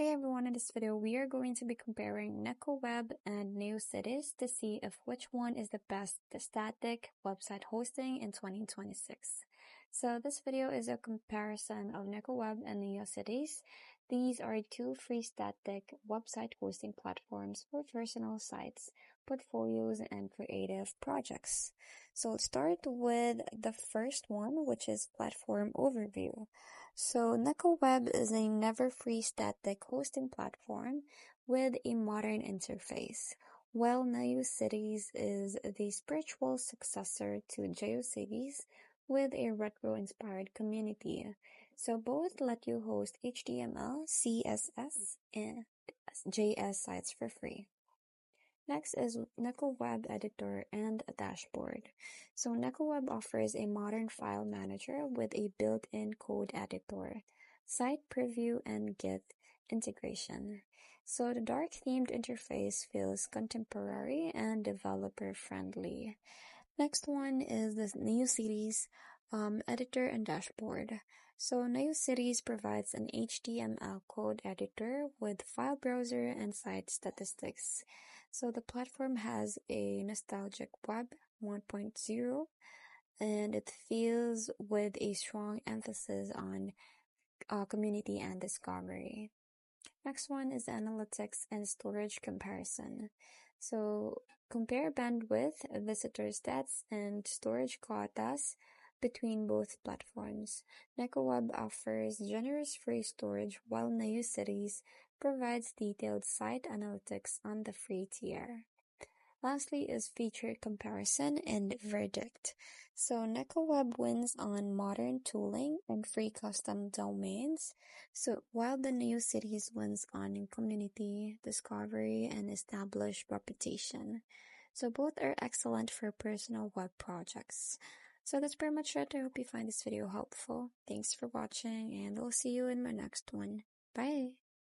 Hey everyone, in this video we are going to be comparing Nekoweb and Neocities to see if which one is the best static website hosting in 2026. So this video is a comparison of Nekoweb and Neocities. These are two free static website hosting platforms for personal sites, portfolios, and creative projects. So let's start with the first one, which is platform overview. So Nekoweb is a never-free static hosting platform with a modern interface, while Neocities is the spiritual successor to GeoCities with a retro-inspired community. So both let you host HTML, CSS, and JS sites for free. Next is Nekoweb Editor and Dashboard. So Nekoweb offers a modern file manager with a built-in code editor, site preview, and Git integration. So the dark themed interface feels contemporary and developer-friendly. Next one is the Neocities editor and dashboard. So Neocities provides an HTML code editor with file browser and site statistics. So the platform has a nostalgic web 1.0 and it feels with a strong emphasis on community and discovery. Next one is analytics and storage comparison. So compare bandwidth, visitor stats, and storage quotas between both platforms. Nekoweb offers generous free storage while Neocities provides detailed site analytics on the free tier. Lastly is feature comparison and verdict. So Nekoweb wins on modern tooling and free custom domains. So while the Neocities wins on community, discovery, and established reputation. So both are excellent for personal web projects. So that's pretty much it. I hope you find this video helpful. Thanks for watching and I'll see you in my next one. Bye!